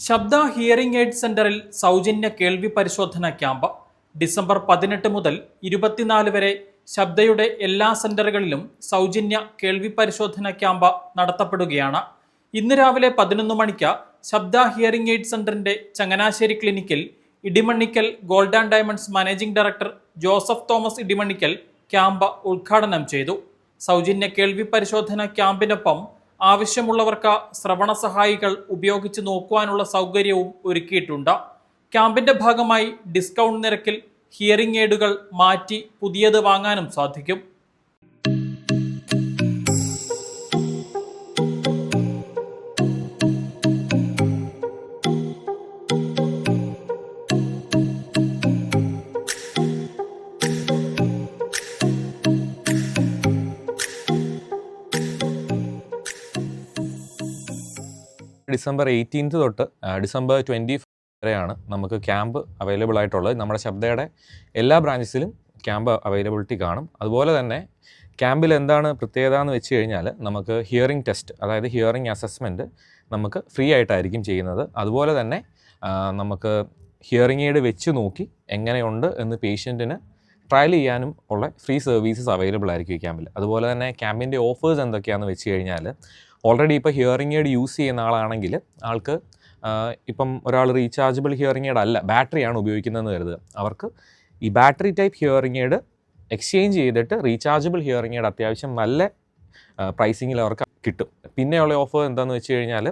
ശബ്ദ hearing aid സെന്ററിൽ സൗജന്യ കേൾവി പരിശോധന ക്യാമ്പ് ഡിസംബർ 18 മുതൽ 24 വരെ ശബ്ദയുടെ എല്ലാ സെന്ററുകളിലും സൗജന്യ കേൾവി പരിശോധന ക്യാമ്പ് നടത്തപ്പെടുകയാണ്. ഇന്ന് രാവിലെ 11 മണിക്ക് ശബ്ദ ഹിയറിംഗ് എയ്ഡ് സെന്ററിന്റെ ചങ്ങനാശ്ശേരി ക്ലിനിക്കിൽ Idimannickal gold and diamonds managing director Joseph Thomas Idimannickal camp ഉദ്ഘാടനം ചെയ്തു. സൗജന്യ കേൾവി പരിശോധന ക്യാമ്പിനൊപ്പം ആവശ്യമുള്ളവർക്ക് ശ്രവണ സഹായികൾ ഉപയോഗിച്ച് നോക്കുവാനുള്ള സൗകര്യവും ഒരുക്കിയിട്ടുണ്ട്. ക്യാമ്പിന്റെ ഭാഗമായി ഡിസ്കൗണ്ട് നിരക്കിൽ ഹിയറിംഗ് എയ്ഡുകൾ മാറ്റി പുതിയത് വാങ്ങാനും സാധിക്കും. ഡിസംബർ 18 തൊട്ട് ഡിസംബർ 20 വരെയാണ് നമുക്ക് ക്യാമ്പ് അവൈലബിൾ ആയിട്ടുള്ളത്. നമ്മുടെ ശബ്ദയുടെ എല്ലാ ബ്രാഞ്ചസിലും ക്യാമ്പ് അവൈലബിലിറ്റി കാണും. അതുപോലെ തന്നെ ക്യാമ്പിൽ എന്താണ് പ്രത്യേകത എന്ന് വെച്ച് കഴിഞ്ഞാൽ നമുക്ക് ഹിയറിംഗ് ടെസ്റ്റ്, അതായത് ഹിയറിംഗ് അസസ്മെൻറ്റ് നമുക്ക് ഫ്രീ ആയിട്ടായിരിക്കും ചെയ്യുന്നത്. അതുപോലെ തന്നെ നമുക്ക് ഹിയറിംഗ് എയ്ഡ് വെച്ച് നോക്കി എങ്ങനെയുണ്ട് എന്ന് പേഷ്യൻറ്റിന് ട്രയൽ ചെയ്യാനും ഉള്ള ഫ്രീ സർവീസസ് അവൈലബിൾ ആയിരിക്കും ഈ ക്യാമ്പിൽ. അതുപോലെ തന്നെ ക്യാമ്പിൻ്റെ ഓഫേഴ്സ് എന്തൊക്കെയാണെന്ന് വെച്ച് കഴിഞ്ഞാൽ, ഓൾറെഡി ഇപ്പോൾ ഹിയറിംഗ് എയ്ഡ് യൂസ് ചെയ്യുന്ന ആളാണെങ്കിൽ ആൾക്ക് ഇപ്പം ഒരാൾ റീചാർജബിൾ ഹിയറിംഗ് എയ്ഡ് അല്ല, ബാറ്ററിയാണ് ഉപയോഗിക്കുന്നതെന്ന് കരുതുക, അവർക്ക് ഈ battery type hearing aid exchange ചെയ്തിട്ട് റീചാർജബിൾ ഹിയറിംഗ് എയ്ഡ് അത്യാവശ്യം നല്ല പ്രൈസിങ്ങിൽ അവർക്ക് കിട്ടും. പിന്നെയുള്ള ഓഫർ എന്താണെന്ന് വെച്ച് കഴിഞ്ഞാൽ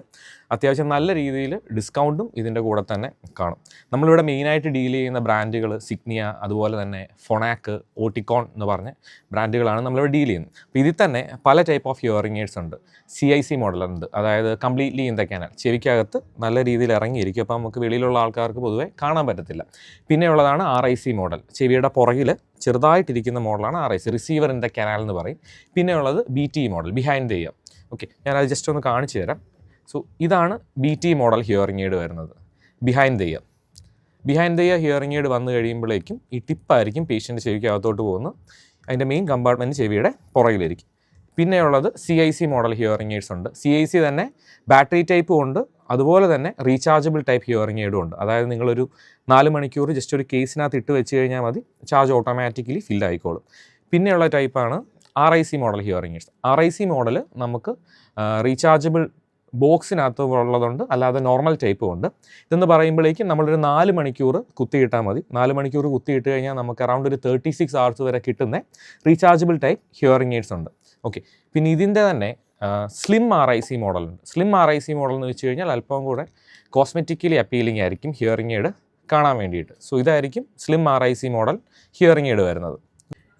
അത്യാവശ്യം നല്ല രീതിയിൽ ഡിസ്കൗണ്ടും ഇതിൻ്റെ കൂടെ തന്നെ കാണും. നമ്മളിവിടെ മെയിനായിട്ട് ഡീൽ ചെയ്യുന്ന ബ്രാൻഡുകൾ സിഗ്നിയ, അതുപോലെ തന്നെ ഫൊണാക്ക്, ഓട്ടിക്കോൺ എന്ന് പറഞ്ഞ ബ്രാൻഡുകളാണ് നമ്മളിവിടെ ഡീൽ ചെയ്യുന്നത്. അപ്പോൾ ഇതിൽ തന്നെ പല ടൈപ്പ് ഓഫ് ഹിയറിംഗ് എയ്ഡ്സ് ഉണ്ട്. CIC മോഡലുണ്ട്, അതായത് കംപ്ലീറ്റ്ലി ഇൻ ദ കനാൽ, ചെവിക്കകത്ത് നല്ല രീതിയിൽ ഇറങ്ങിയിരിക്കും, അപ്പോൾ നമുക്ക് വെളിയിലുള്ള ആൾക്കാർക്ക് പൊതുവെ കാണാൻ പറ്റത്തില്ല. പിന്നെയുള്ളതാണ് RIC മോഡൽ, ചെവിയുടെ പുറകിൽ ചെറുതായിട്ടിരിക്കുന്ന മോഡലാണ് RIC, receiver in the canal എന്ന് പറയും. പിന്നെയുള്ളത് BT model, behind the year. Okay, ഞാനത് ജസ്റ്റ് ഒന്ന് കാണിച്ചു തരാം. സോ ഇതാണ് BT മോഡൽ ഹിയറിംഗ് എയ്ഡ് വരുന്നത്, behind the year. Behind the year hearing aid വന്നു കഴിയുമ്പോഴേക്കും ഈ ടിപ്പായിരിക്കും പേഷ്യൻ്റ് ചെവിക്ക് അകത്തോട്ട് പോകുന്നത്, അതിൻ്റെ മെയിൻ കമ്പാർട്ട്മെൻറ്റ് ചെവിയുടെ പുറകിലിരിക്കും. പിന്നെയുള്ളത് CIC മോഡൽ ഹിയറിംഗ് എയ്ഡ്സ് ഉണ്ട്. CIC തന്നെ ബാറ്ററി ടൈപ്പും ഉണ്ട്, അതുപോലെ തന്നെ റീചാർജബിൾ ടൈപ്പ് ഹിയറിംഗ് എയ്ഡും ഉണ്ട്. അതായത് നിങ്ങളൊരു 4 മണിക്കൂർ ജസ്റ്റ് ഒരു കേസിനകത്ത് ഇട്ട് വെച്ച് കഴിഞ്ഞാൽ മതി, ചാർജ് ഓട്ടോമാറ്റിക്കലി ഫില്ലായിക്കോളും. പിന്നെയുള്ള ടൈപ്പാണ് RIC model hearing AIDS. RIC model നമുക്ക് റീചാർജബിൾ ബോക്സിനകത്ത് ഉള്ളതുണ്ട്, അല്ലാതെ നോർമൽ ടൈപ്പും ഉണ്ട്. ഇതെന്ന് പറയുമ്പോഴേക്കും നമ്മളൊരു 4 മണിക്കൂർ കുത്തിയിട്ടാൽ മതി. 4 മണിക്കൂർ കുത്തിയിട്ട് കഴിഞ്ഞാൽ നമുക്ക് അറൗണ്ട് ഒരു 36 hours വരെ കിട്ടുന്ന റീചാർജബിൾ ടൈപ്പ് ഹിയറിംഗ് എയ്ഡ്സ് ഉണ്ട്. ഓക്കെ, പിന്നെ ഇതിൻ്റെ തന്നെ സ്ലിം RIC മോഡലുണ്ട്. സ്ലിം RIC മോഡൽ എന്ന് വെച്ച് കഴിഞ്ഞാൽ അല്പം കൂടെ കോസ്മെറ്റിക്കലി അപ്പീലിംഗ് ആയിരിക്കും ഹിയറിംഗ് എയ്ഡ് കാണാൻ വേണ്ടിയിട്ട്. സോ ഇതായിരിക്കും slim RIC model hearing aid വരുന്നത്.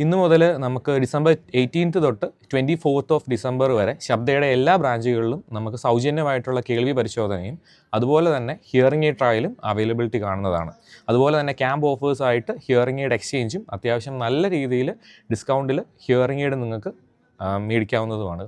ഇന്ന് മുതൽ നമുക്ക് ഡിസംബർ 18 തൊട്ട് 24 ഡിസംബർ വരെ ശബ്ദയുടെ എല്ലാ ബ്രാഞ്ചുകളിലും നമുക്ക് സൗജന്യമായിട്ടുള്ള കേൾവി പരിശോധനയും അതുപോലെ തന്നെ ഹിയറിംഗ് എയ്ഡ് ട്രയലും അവൈലബിലിറ്റി കാണുന്നതാണ്. അതുപോലെ തന്നെ ക്യാമ്പ് ഓഫേഴ്സായിട്ട് ഹിയറിംഗ് എയ്ഡ് എക്സ്ചേഞ്ചും അത്യാവശ്യം നല്ല രീതിയിൽ ഡിസ്കൗണ്ടിൽ ഹിയറിംഗ് എയ്ഡ് നിങ്ങൾക്ക് മേടിക്കാവുന്നതുമാണ്.